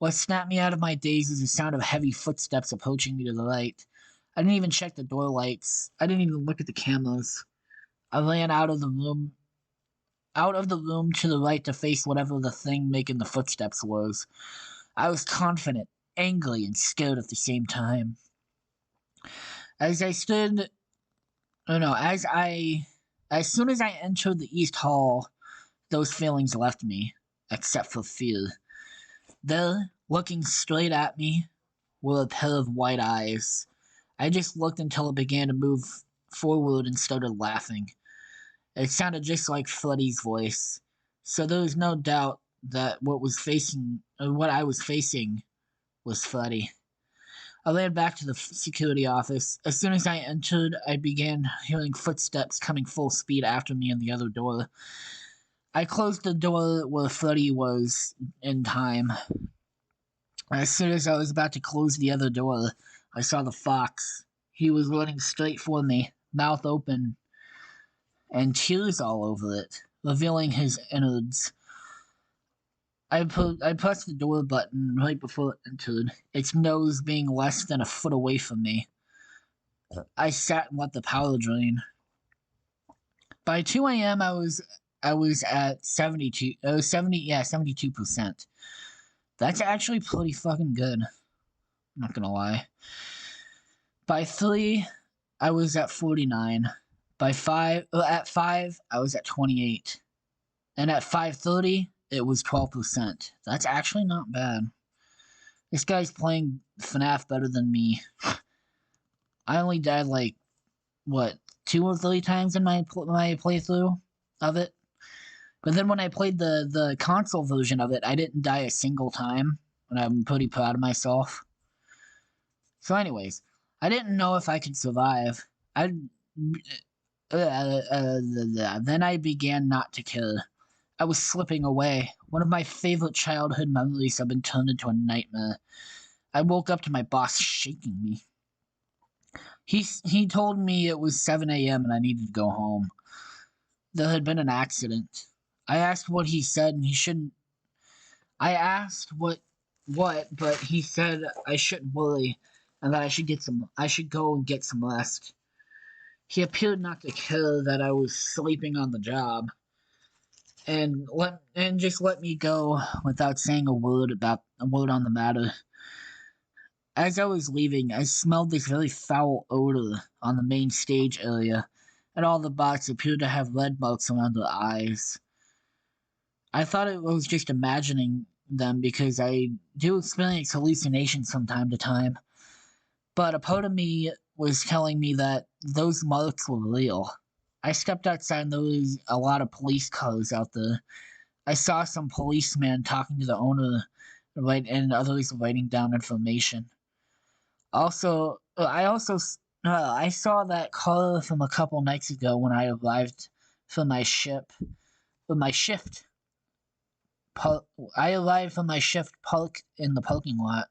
What snapped me out of my daze was the sound of heavy footsteps approaching me to the right. I didn't even check the door lights. I didn't even look at the cameras. I ran out of the room out of the room to the right to face whatever the thing making the footsteps was. I was confident, angry, and scared at the same time. As I stood, oh no, as soon as I entered the East Hall, those feelings left me, except for fear. There, looking straight at me, were a pair of white eyes. I just looked until it began to move forward and started laughing. It sounded just like Freddy's voice, so there was no doubt that what I was facing was Freddy. I ran back to the security office. As soon as I entered, I began hearing footsteps coming full speed after me in the other door. I closed the door where Freddy was in time. As soon as I was about to close the other door, I saw the fox. He was running straight for me, mouth open, and tears all over it, revealing his innards. I pressed the door button right before it entered, its nose being less than a foot away from me. I sat and let the power drain. By 2 a.m. I was at 72%. That's actually pretty fucking good. I'm not gonna lie. By 3, I was at 49. At 5, I was at 28. And at 5:30, it was 12%. That's actually not bad. This guy's playing FNAF better than me. I only died like, what, 2 or 3 times in my playthrough of it? But then when I played the console version of it, I didn't die a single time, and I'm pretty proud of myself. So anyways, I didn't know if I could survive. Then I began not to care. I was slipping away. One of my favorite childhood memories had been turned into a nightmare. I woke up to my boss shaking me. He told me it was 7 a.m. and I needed to go home. There had been an accident. I asked what he said, and he shouldn't. I asked what, but he said I shouldn't worry, and that I should go and get some rest. He appeared not to care that I was sleeping on the job, and just let me go without saying a word on the matter. As I was leaving, I smelled this very foul odor on the main stage area, and all the bots appeared to have red marks around their eyes. I thought it was just imagining them because I do experience hallucinations from time to time, but a part of me was telling me that those marks were real. I stepped outside and there was a lot of police cars out there. I saw some policemen talking to the owner, and others writing down information. I saw that car from a couple nights ago when I arrived for my for my shift. I arrived from my shift park in the parking lot.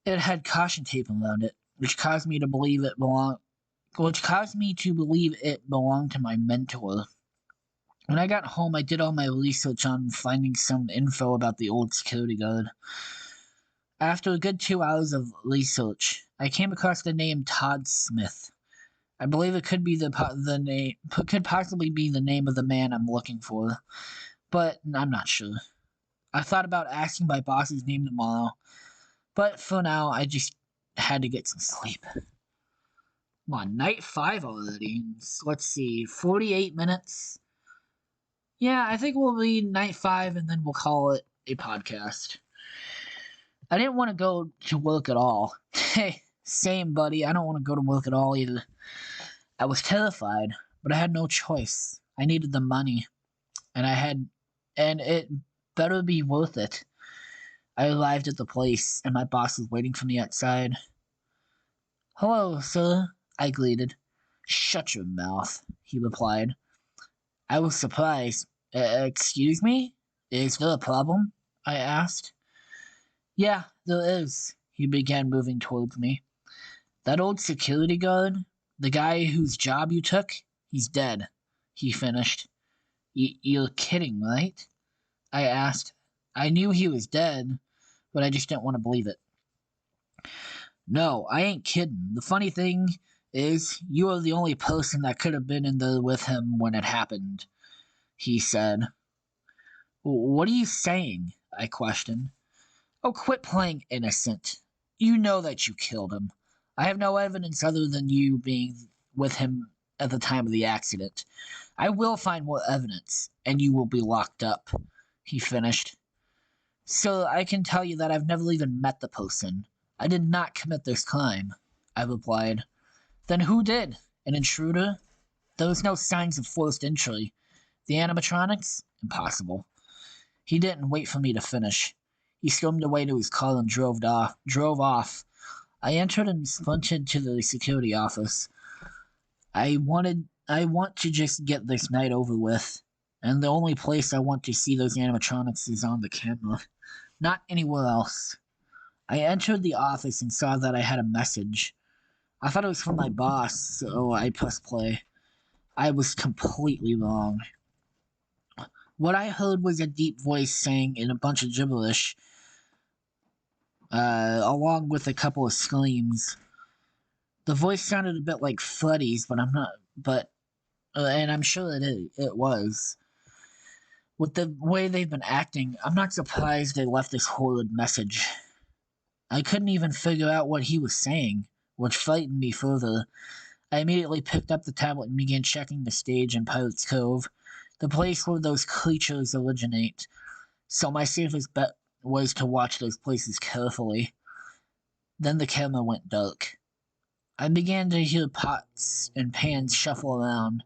It had caution tape around it, which caused me to believe it belonged to my mentor. When I got home, I did all my research on finding some info about the old security guard. After a good 2 hours of research, I came across the name Todd Smith. I believe it could possibly be the name of the man I'm looking for, but I'm not sure. I thought about asking my boss's name tomorrow, but for now, I just had to get some sleep. Come on, night 5 already. Let's see, 48 minutes. Yeah, I think we'll read night 5 and then we'll call it a podcast. I didn't want to go to work at all. Hey, same, buddy. I don't want to go to work at all either. I was terrified, but I had no choice. I needed the money, and it better be worth it. I arrived at the place, and my boss was waiting for me outside. "Hello, sir," I greeted. "Shut your mouth," he replied. I was surprised. Excuse me? Is there a problem?" I asked. "Yeah, there is." He began moving towards me. "That old security guard, the guy whose job you took, he's dead," he finished. You're kidding, right?" I asked. I knew he was dead, but I just didn't want to believe it. "No, I ain't kidding. The funny thing is, you are the only person that could have been in there with him when it happened." he said. What are you saying? I questioned. Oh, quit playing innocent. You know that you killed him. I have no evidence other than you being with him at the time of the accident. I will find more evidence, and you will be locked up, he finished. So I can tell you that I've never even met the person. I did not commit this crime, I replied. Then who did? An intruder? There was no signs of forced entry. The animatronics? Impossible. He didn't wait for me to finish. He stormed away to his car and drove off. I entered and sprinted to the security office. I want to just get this night over with. And the only place I want to see those animatronics is on the camera. Not anywhere else. I entered the office and saw that I had a message. I thought it was from my boss, so I pressed play. I was completely wrong. What I heard was a deep voice saying in a bunch of gibberish, along with a couple of screams. The voice sounded a bit like Freddy's, but and I'm sure it was. With the way they've been acting, I'm not surprised they left this horrid message. I couldn't even figure out what he was saying, which frightened me further. I immediately picked up the tablet and began checking the stage in Pirate's Cove, the place where those creatures originate. So my safest bet was to watch those places carefully. Then the camera went dark. I began to hear pots and pans shuffle around.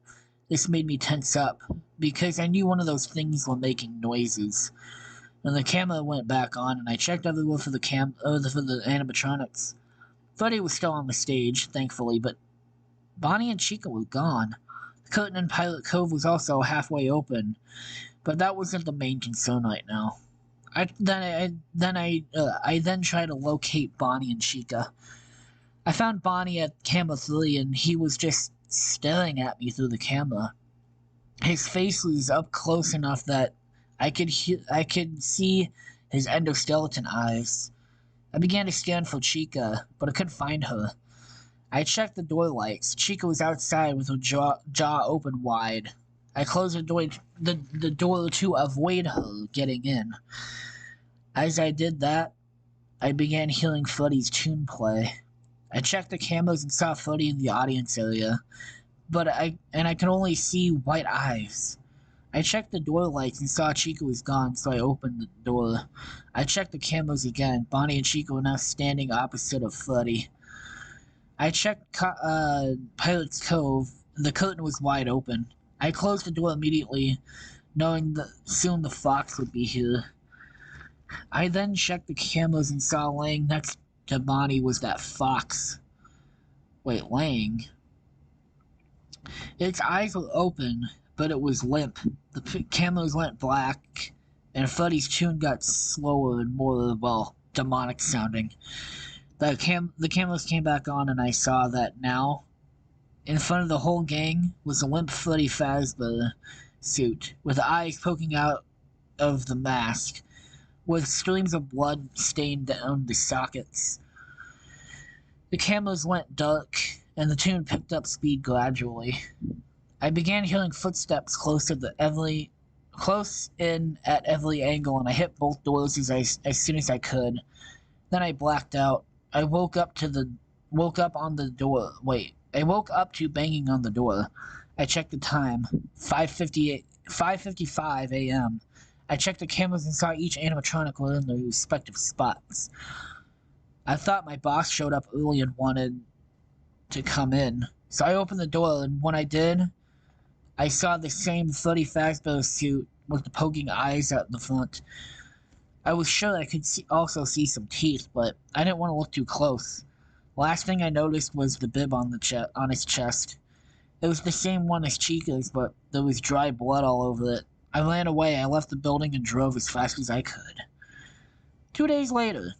This made me tense up, because I knew one of those things were making noises. And the camera went back on, and I checked everywhere for the animatronics. Freddy was still on the stage, thankfully, but Bonnie and Chica were gone. The curtain in Pirate Cove was also halfway open, but that wasn't the main concern right now. I then tried to locate Bonnie and Chica. I found Bonnie at camera 3, and he was just staring at me through the camera. His face was up close enough that I could see his endoskeleton eyes. I began to scan for Chica, but I couldn't find her. I checked the door lights. Chica was outside with her jaw open wide. I closed the door to avoid her getting in. As I did that, I began hearing Freddy's tune play. I checked the cameras and saw Freddy in the audience area, but I could only see white eyes. I checked the door lights and saw Chica was gone, so I opened the door. I checked the cameras again. Bonnie and Chica were now standing opposite of Freddy. I checked Pirate's Cove. The curtain was wide open. I closed the door immediately, knowing that soon the fox would be here. I then checked the cameras and saw laying next to Bonnie was that fox. Wait, laying? Its eyes were open, but it was limp. The cameras went black, and Freddy's tune got slower and more, well, demonic sounding. The cameras came back on, and I saw that now, in front of the whole gang, was a limp Freddy Fazbear suit, with the eyes poking out of the mask, with streams of blood stained down the sockets. The cameras went dark, and the tune picked up speed gradually. I began hearing footsteps close in at every angle, and I hit both doors as soon as I could. Then I blacked out. I woke up to banging on the door. I checked the time. 5:55 a.m. I checked the cameras and saw each animatronic were in their respective spots. I thought my boss showed up early and wanted to come in. So I opened the door, and when I did, I saw the same Freddy Fazbear suit with the poking eyes out the front. I was sure I could also see some teeth, but I didn't want to look too close. Last thing I noticed was the bib on his chest. It was the same one as Chica's, but there was dry blood all over it. I ran away. I left the building and drove as fast as I could. 2 days later,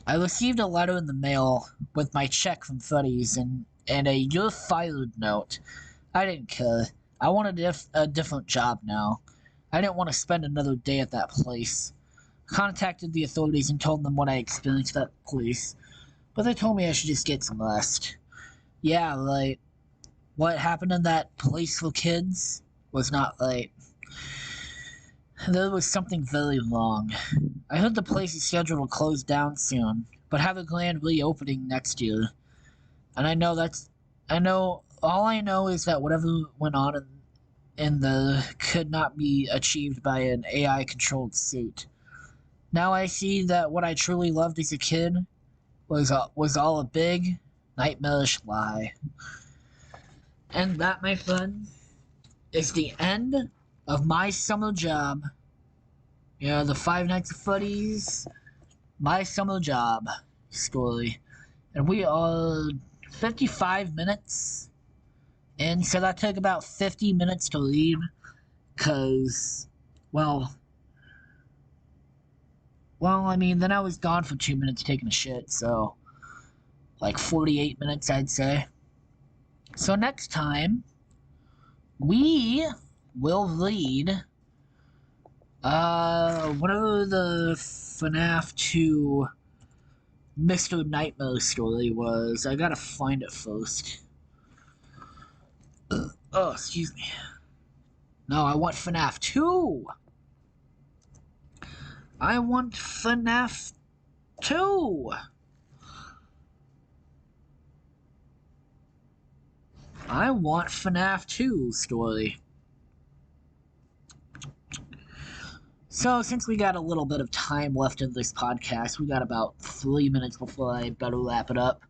I received a letter in the mail with my check from Freddy's and a "you're fired" note. I didn't care. I wanted a different job now. I didn't want to spend another day at that place. I contacted the authorities and told them what I experienced at the place, but they told me I should just get some rest. Yeah, right. What happened in that place for kids? was not right. There was something very wrong. I heard the place is scheduled to close down soon, but have a grand reopening next year. And all I know is that whatever went on in the could not be achieved by an AI controlled suit. Now I see that what I truly loved as a kid was all a big, nightmarish lie. And that, my friend, is the end of my summer job. Yeah, the Five Nights at Freddy's, my summer job story. And we are 55 minutes in, so that took about 50 minutes to read, because, I mean, then I was gone for 2 minutes taking a shit, so, like 48 minutes, I'd say. So next time, we will read, whatever the FNAF 2 Mr. Nightmare story was. I gotta find it first. Oh, excuse me. No, I want FNAF 2! I want FNAF 2! I want FNAF 2 story. So, since we got a little bit of time left in this podcast, we got about 3 minutes before I better wrap it up.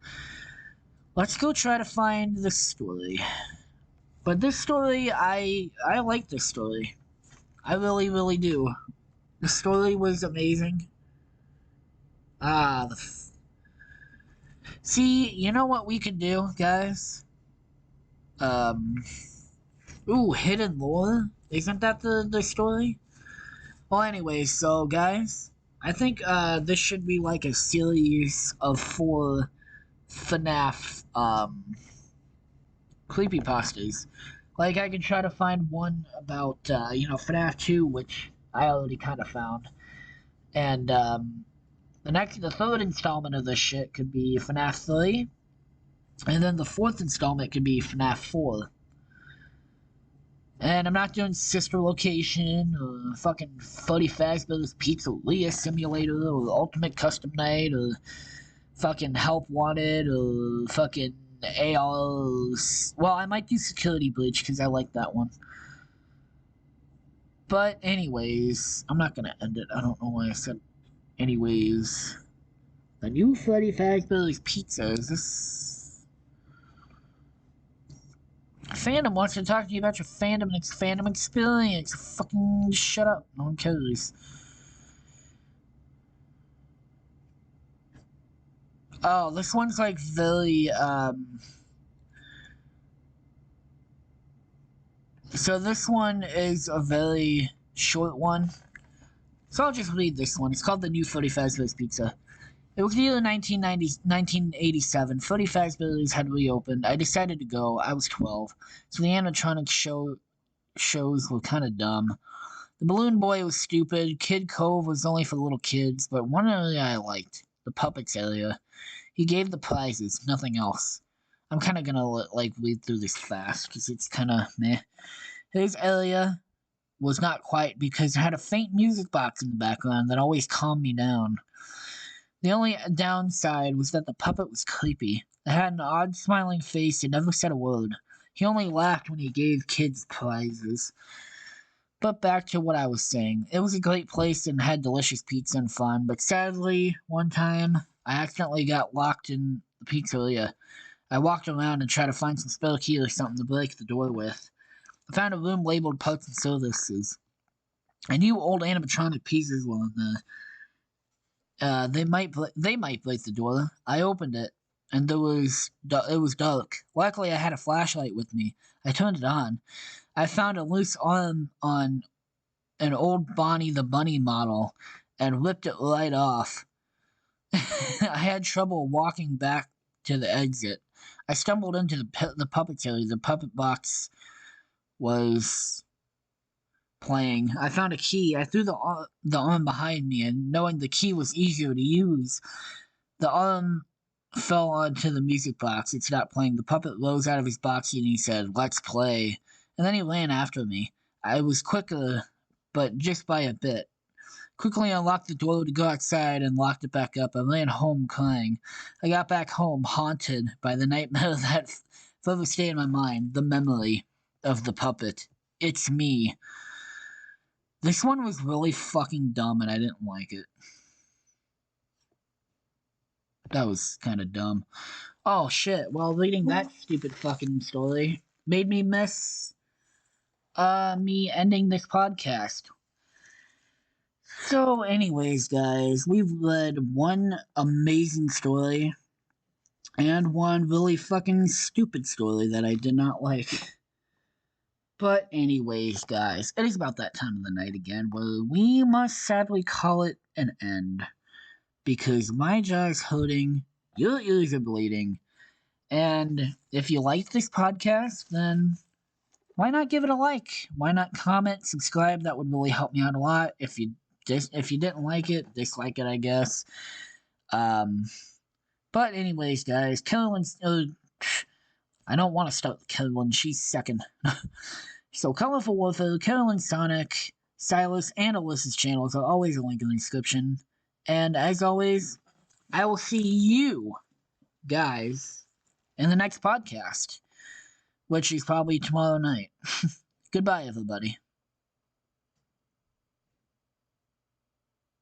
Let's go try to find this story. But this story, I like this story. I really, really do. The story was amazing. See, you know what we can do, guys? Ooh, hidden lore? Isn't that the story? Well, anyway, so, guys, I think, this should be like a series of 4 FNAF, creepypastas. Like, I can try to find one about, FNAF 2, which I already kind of found. And, the third installment of this shit could be FNAF 3. And then the fourth installment could be FNAF 4. And I'm not doing Sister Location, or fucking Freddy Fazbear's Pizzeria Simulator, or Ultimate Custom Night, or fucking Help Wanted, or fucking AR's. Well, I might do Security Breach, because I like that one. But anyways, I'm not gonna end it. I don't know why I said anyways. The new Freddy Fazbear's Pizza, is this... Fandom wants to talk to you about your fandom and fandom experience. Fucking shut up. No one cares. Oh, this one's like very, So this one is a very short one. So I'll just read this one. It's called The New Freddy Fazbear's Pizza. It was the year 1987. Freddy Fazbear's had reopened. I decided to go. I was 12. So the animatronic shows were kind of dumb. The Balloon Boy was stupid. Kid Cove was only for little kids, but one area I liked. The Puppets area. He gave the prizes, nothing else. I'm kind of gonna, read through this fast, because it's kind of meh. His area was not quiet because it had a faint music box in the background that always calmed me down. The only downside was that the puppet was creepy. It had an odd smiling face and never said a word. He only laughed when he gave kids prizes. But back to what I was saying. It was a great place and had delicious pizza and fun, but sadly, one time, I accidentally got locked in the pizzeria. I walked around and tried to find some spare key or something to break the door with. I found a room labeled parts and services. I knew old animatronic pieces were in there. They might break the door. I opened it, and it was dark. Luckily, I had a flashlight with me. I turned it on. I found a loose arm on an old Bonnie the Bunny model and ripped it right off. I had trouble walking back to the exit. I stumbled into the puppet area. The puppet box was playing. I found a key. I threw the arm behind me, and knowing the key was easier to use, the arm fell onto the music box. It stopped playing. The puppet rose out of his box and he said, "Let's play." and then he ran after me. I was quicker, but just by a bit. Quickly unlocked the door to go outside and locked it back up. I ran home crying. I got back home haunted by the nightmare that forever stayed in my mind, the memory of the puppet. It's me. This one was really fucking dumb and I didn't like it. That was kind of dumb. Oh shit, while reading that stupid fucking story made me miss me ending this podcast. So, anyways, guys, we've read one amazing story and one really fucking stupid story that I did not like. But, anyways, guys, it is about that time of the night again where we must sadly call it an end. Because my jaw is hurting, your ears are bleeding, and if you like this podcast, then why not give it a like? Why not comment, subscribe? That would really help me out a lot. If you didn't like it, dislike it, I guess. Um, but anyways, guys, Carolyn's. I don't want to start with Carolyn. She's second. So, Colorful Warfare, Carolyn, Sonic, Silas, and Alyssa's channels are always a link in the description. And as always, I will see you guys in the next podcast, which is probably tomorrow night. Goodbye, everybody.